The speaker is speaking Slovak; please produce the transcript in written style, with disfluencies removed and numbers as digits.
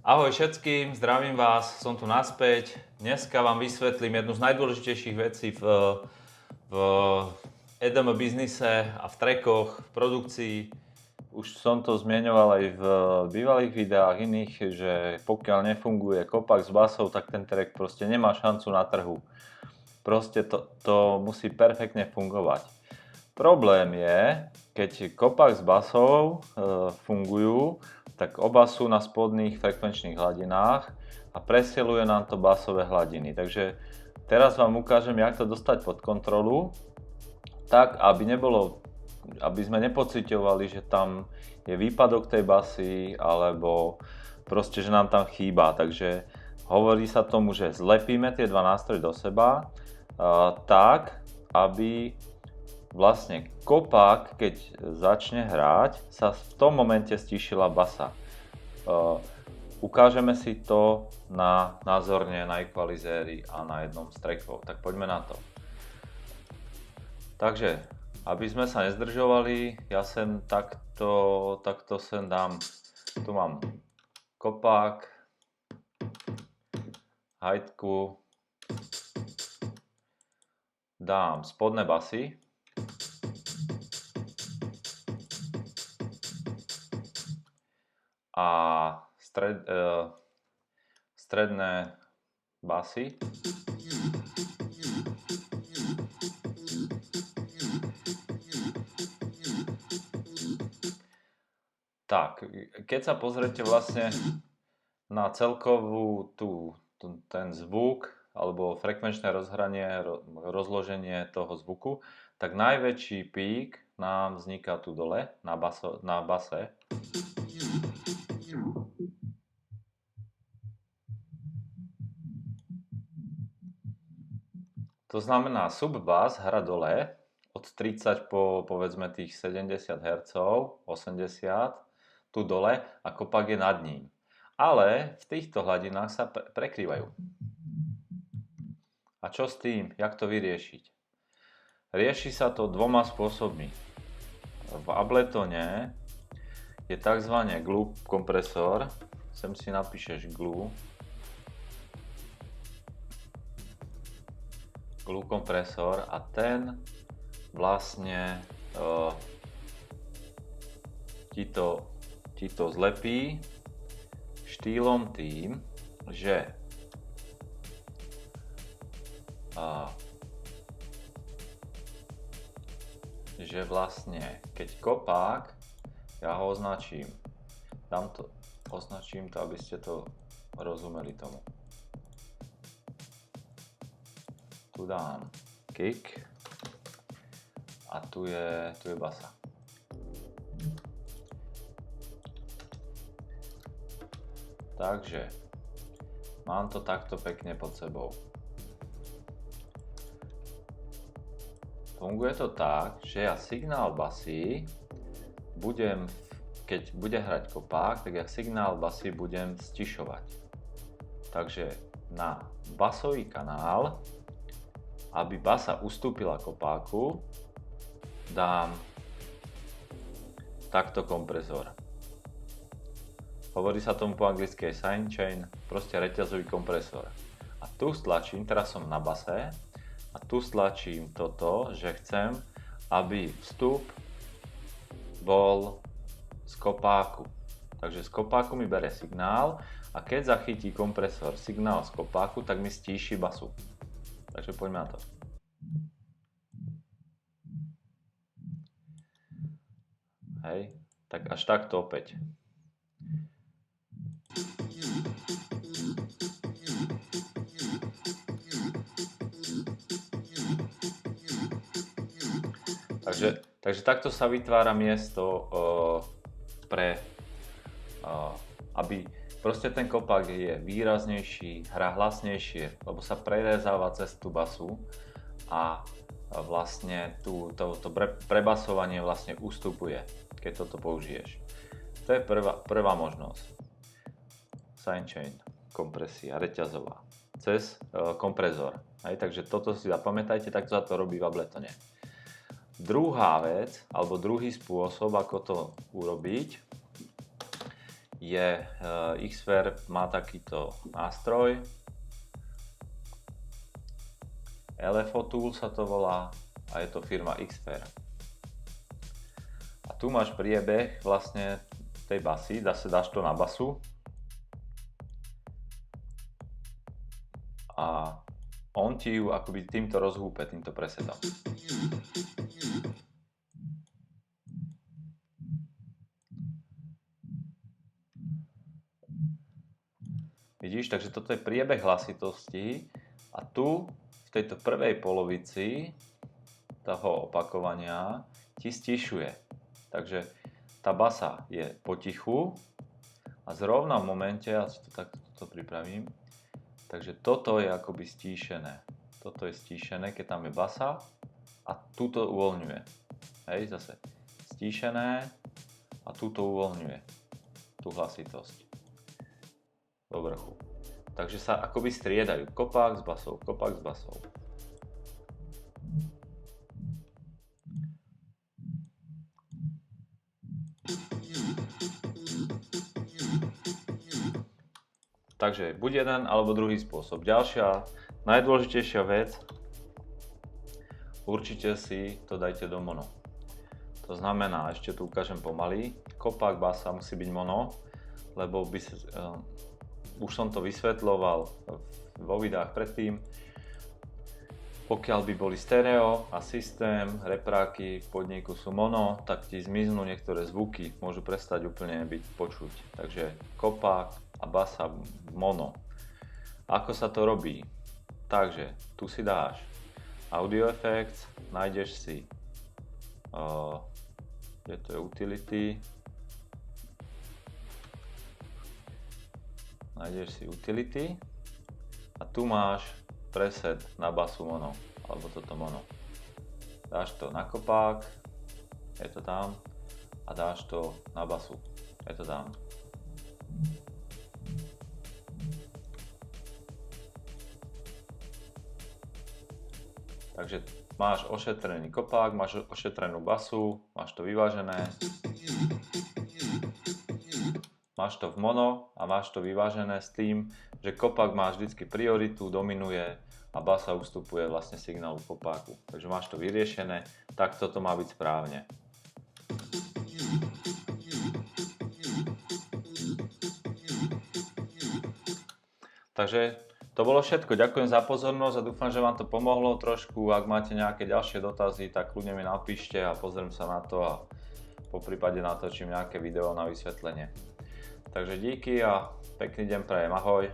Ahoj všetkým, zdravím vás, som tu naspäť. Dneska vám vysvetlím jednu z najdôležitejších vecí v EDM biznise a v trackoch, v produkcii. Už som to zmieňoval aj v bývalých videách iných, že pokiaľ nefunguje kopak s basou, tak ten track proste nemá šancu na trhu. Proste to musí perfektne fungovať. Problém je, keď kopak s basou fungujú, tak oba sú na spodných frekvenčných hladinách a presieluje nám to basové hladiny. Takže teraz vám ukážem, jak to dostať pod kontrolu, tak aby sme nepociťovali, že tam je výpadok tej basy, alebo proste, že nám tam chýba. Takže hovorí sa tomu, že zlepíme tie dva nástroje do seba tak, aby vlastne kopák, keď začne hrať, sa v tom momente stíšila basa. Ukážeme si to názorne na equalizéri a na jednom z trackov. Tak poďme na to. Takže, aby sme sa nezdržovali, ja sem takto sem dám, tu mám kopák, hajtku, dám spodné basy, a stredné basy. Tak, keď sa pozriete vlastne na celkovú ten zvuk alebo frekvenčné rozloženie toho zvuku, tak najväčší pík nám vzniká tu dole na base. To znamená, subbass hra dole od 30 po povedzme tých 70 Hz, 80 tu dole a kopak je nad ním. Ale v týchto hladinách sa prekrývajú. A čo s tým? Jak to vyriešiť? Rieši sa to dvoma spôsobmi. V Abletone je tzv. Glue kompresor. Sem si napíšeš glue kompresor a ten vlastne ti to zlepí štýlom tým, že vlastne keď kopák, ja ho označím, označím to, aby ste to rozumeli tomu. Tu dám kick a tu je basa. Takže mám to takto pekne pod sebou. Funguje to tak, že ja signál basy keď bude hrať kopák, tak ja signál basy budem stišovať. Takže na basový kanál, aby basa ustúpila kopáku, dám takto kompresor. Hovorí sa tomu po anglicky sidechain, proste reťazový kompresor. A tu stlačím, teraz som na base, a tu stlačím toto, že chcem, aby vstup bol z kopáku. Takže z kopáku mi bere signál a keď zachytí kompresor signál z kopáku, tak mi stíši basu. Takže poďme na to. Hej, tak až takto opäť. Takže takto sa vytvára miesto aby proste ten kopák je výraznejší, hrá hlasnejšie, lebo sa prerezáva cez tú basu a vlastne to prebasovanie vlastne ustupuje, keď toto použiješ. To je prvá možnosť. Sidechain, kompresia, reťazová, cez kompresor. Takže toto si zapamätajte, takto sa to robí v Abletone. Druhá vec, alebo druhý spôsob, ako to urobiť, Xfer má takýto nástroj. LFO Tool sa to volá a je to firma Xfer. A tu máš priebeh vlastne tej basy, dáš to na basu a on ti ju akoby týmto rozhúpe, týmto presetom. Vidíš, takže toto je priebeh hlasitosti a tu v tejto prvej polovici toho opakovania ti stíšuje. Takže tá basa je potichu a zrovna v momente, ja si to takto pripravím, takže toto je akoby stíšené. Toto je stíšené, keď tam je basa a túto uvoľňuje. Hej, zase stíšené a túto uvoľňuje tú hlasitosť do vrchu. Takže sa akoby striedajú kopák s basou, kopák s basou. Takže buď jeden alebo druhý spôsob. Ďalšia, najdôležitejšia vec, určite si to dajte do mono. To znamená, ešte tu ukážem pomaly, kopák basa musí byť mono, lebo už som to vysvetľoval vo videách predtým. Pokiaľ by boli stereo a systém, repráky v podniku sú mono, tak ti zmiznú niektoré zvuky, môžu prestať úplne byť počuť. Takže kopák a basa mono. Ako sa to robí? Takže tu si dáš Audio Effects, nájdeš si kde to je Utility, nájdeš si Utility a tu máš preset na basu mono, alebo toto mono. Dáš to na kopák, je to tam, a dáš to na basu, je to tam. Takže máš ošetrený kopák, máš ošetrenú basu, máš to vyvážené. Máš to v mono a máš to vyvážené s tým, že kopák má vždycky prioritu, dominuje a basa ustupuje vlastne signálu kopáku. Takže máš to vyriešené, tak toto má byť správne. Takže to bolo všetko. Ďakujem za pozornosť a dúfam, že vám to pomohlo trošku. Ak máte nejaké ďalšie dotazy, tak kľudne mi napíšte a pozriem sa na to a poprípade natočím nejaké video na vysvetlenie. Takže díky a pekný deň prajem. Ahoj.